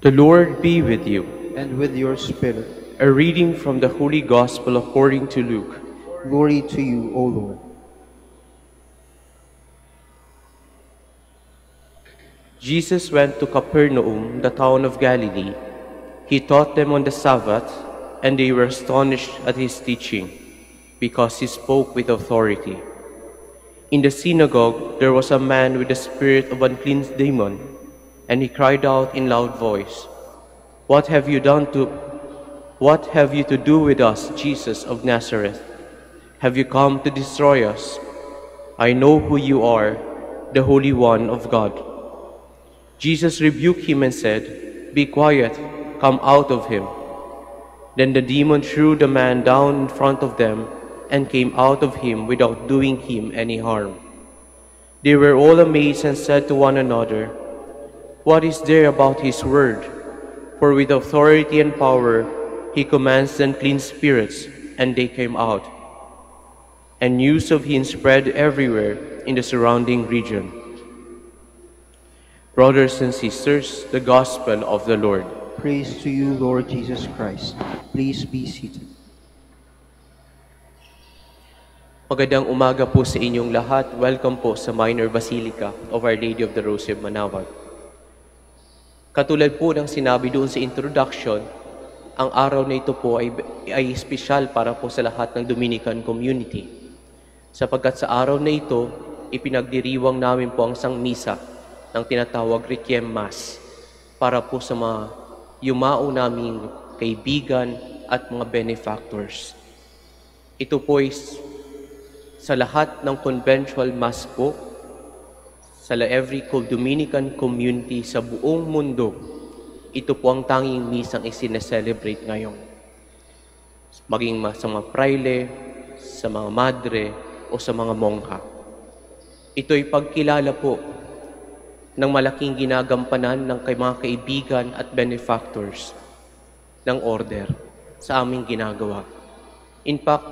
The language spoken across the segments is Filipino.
The Lord be with you. and with your spirit. A reading from the Holy Gospel according to Luke. Glory to you, O Lord. Jesus went to Capernaum, the town of Galilee. He taught them on the Sabbath, and they were astonished at his teaching, because he spoke with authority. In the synagogue there was a man with the spirit of unclean demon, and he cried out in loud voice, What have you to do with us, Jesus of Nazareth? Have you come to destroy us? I know who you are, the Holy One of God. Jesus rebuked him and said, Be quiet, come out of him. Then the demon threw the man down in front of them and came out of him without doing him any harm. They were all amazed and said to one another, What is there about his word? For with authority and power he commands the unclean spirits, and they came out. And news of him spread everywhere in the surrounding region. Brothers and sisters, the Gospel of the Lord. Praise to you, Lord Jesus Christ. Please be seated. Magandang umaga po sa inyong lahat. Welcome po sa Minor Basilica of Our Lady of the Rosary of Manaoag. Katulad po ng sinabi doon sa introduction, ang araw na ito po ay espesyal para po sa lahat ng Dominican community. Sapagkat sa araw na ito, ipinagdiriwang namin po ang Sang Misa ng tinatawag Requiem Mass para po sa mga yumao naming kaibigan at mga benefactors. Ito po ay sa lahat ng conventual mass po, sa every Dominican community sa buong mundo, ito po ang tanging misang isineselebrate ngayon. Maging sa mga praile, sa mga madre, o sa mga mongha. Ito ay pagkilala po ng malaking ginagampanan ng mga kaibigan at benefactors ng order sa aming ginagawa. In fact,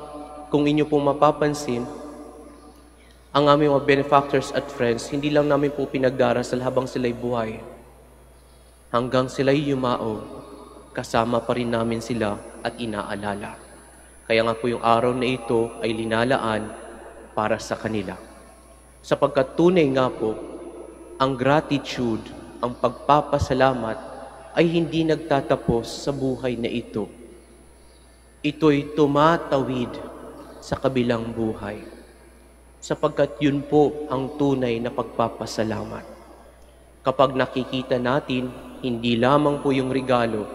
kung inyo pong mapapansin, ang aming mga benefactors at friends, hindi lang namin po pinagdarasal habang sila'y buhay. Hanggang sila'y yumao, kasama pa rin namin sila at inaalala. Kaya nga po yung araw na ito ay linalaan para sa kanila. Sapagkat tunay nga po, ang gratitude, ang pagpapasalamat ay hindi nagtatapos sa buhay na ito. Ito'y tumatawid sa kabilang buhay. Sapagkat yun po ang tunay na pagpapasalamat. Kapag nakikita natin, hindi lamang po yung regalo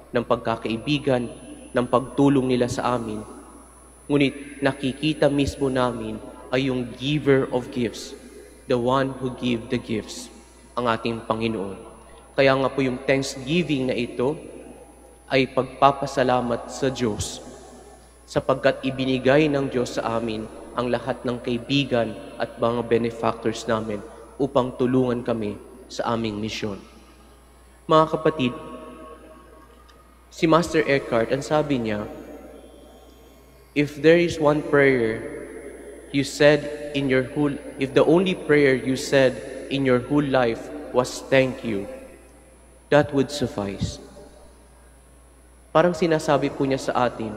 ng pagkakaibigan, ng pagtulong nila sa amin, ngunit nakikita mismo namin ay yung giver of gifts, the one who give the gifts, ang ating Panginoon. Kaya nga po yung thanksgiving na ito ay pagpapasalamat sa Diyos sapagkat ibinigay ng Diyos sa amin ang lahat ng kaibigan at mga benefactors namin upang tulungan kami sa aming misyon. Mga kapatid, si Master Eckhart, ang sabi niya, if there is one prayer you said in your whole, if the only prayer you said in your whole life was thank you, that would suffice. Parang sinasabi po niya sa atin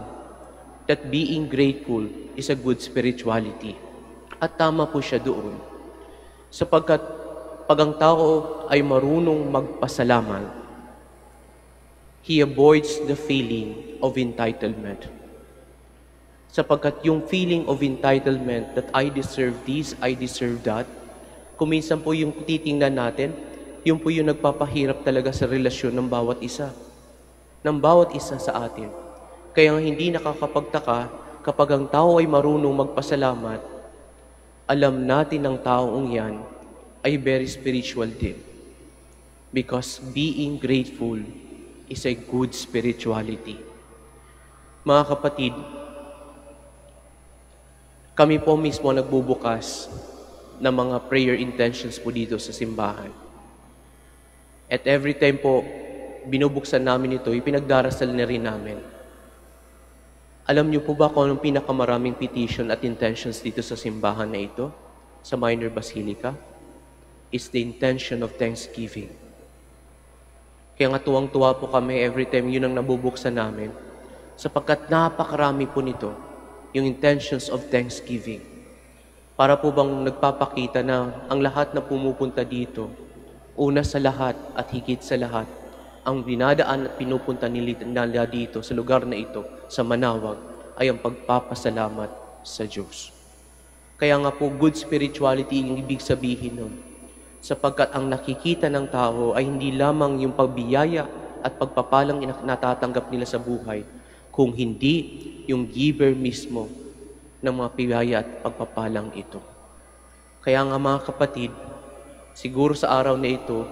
that being grateful is a good spirituality. At tama po siya doon. Sapagkat pag ang tao ay marunong magpasalamat, he avoids the feeling of entitlement. Sapagkat yung feeling of entitlement that I deserve this, I deserve that, kung minsan po yung titingnan natin, yun po yung nagpapahirap talaga sa relasyon ng bawat isa. Ng bawat isa sa atin. Kaya hindi nakakapagtaka kapag ang tao ay marunong magpasalamat, alam natin ang taong yan ay very spiritual din. Because being grateful is a good spirituality. Mga kapatid, kami po mismo nagbubukas ng mga prayer intentions po dito sa simbahan. At every time po, binubuksan namin ito, ipinagdarasal na rin namin. Alam niyo po ba kung anong pinakamaraming petition at intentions dito sa simbahan na ito, sa Minor Basilica? Is the intention of thanksgiving. Kaya nga tuwang-tuwa po kami every time yun ang nabubuksan namin, sapagkat napakarami po nito, yung intentions of thanksgiving. Para po bang nagpapakita na ang lahat na pumupunta dito, una sa lahat at higit sa lahat, ang dinadaan at pinupunta nila dito sa lugar na ito, sa Manawag, ay ang pagpapasalamat sa Diyos. Kaya nga po, good spirituality ang ibig sabihin nun. Sapagkat ang nakikita ng tao ay hindi lamang yung pagbiyaya at pagpapalang natatanggap nila sa buhay, kung hindi yung giver mismo ng mga biyaya at pagpapalang ito. Kaya nga mga kapatid, siguro sa araw na ito,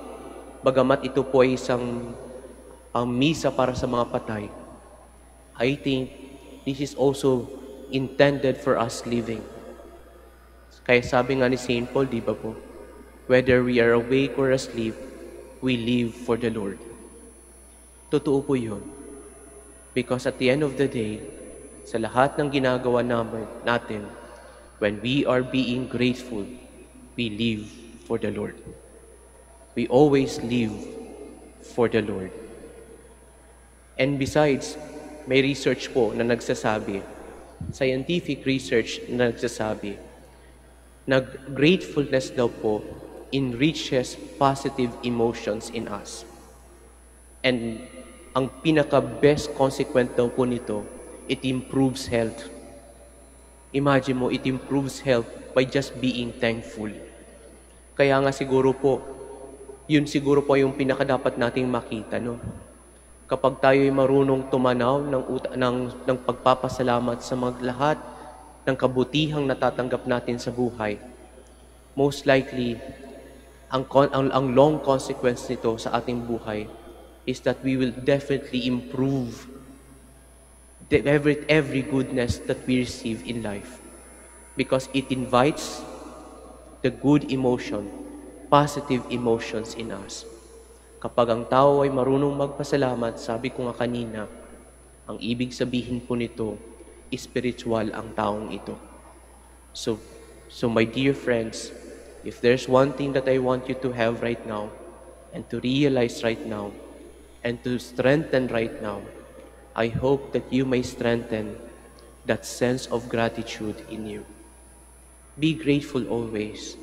bagamat ito po ay isang misa para sa mga patay, I think this is also intended for us living. Kaya sabi nga ni St. Paul, di ba po, whether we are awake or asleep, we live for the Lord. Totoo po yun. Because at the end of the day, sa lahat ng ginagawa natin, when we are being grateful, we live for the Lord. We always live for the Lord. And besides, may research po na nagsasabi, scientific research na nagsasabi, na gratefulness daw po enriches positive emotions in us. And ang pinaka-best consequence daw po nito, it improves health. Imagine mo, it improves health by just being thankful. Kaya nga siguro po, yun siguro po yung pinaka-dapat nating makita, no? Kapag tayo'y marunong tumanaw ng pagpapasalamat sa mga lahat ng kabutihang natatanggap natin sa buhay, most likely, ang long consequence nito sa ating buhay is that we will definitely improve every goodness that we receive in life, because it invites the good emotion, positive emotions in us. Kapag ang tao ay marunong magpasalamat, sabi ko nga kanina, ang ibig sabihin po nito, spiritual ang taong ito. So my dear friends, if there's one thing that I want you to have right now, and to realize right now, and to strengthen right now, I hope that you may strengthen that sense of gratitude in you. Be grateful always.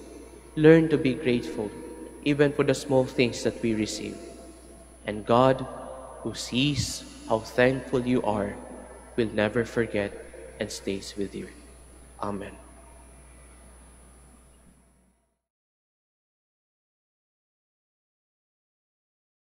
Learn to be grateful, even for the small things that we receive. And God, who sees how thankful you are, will never forget and stays with you. Amen.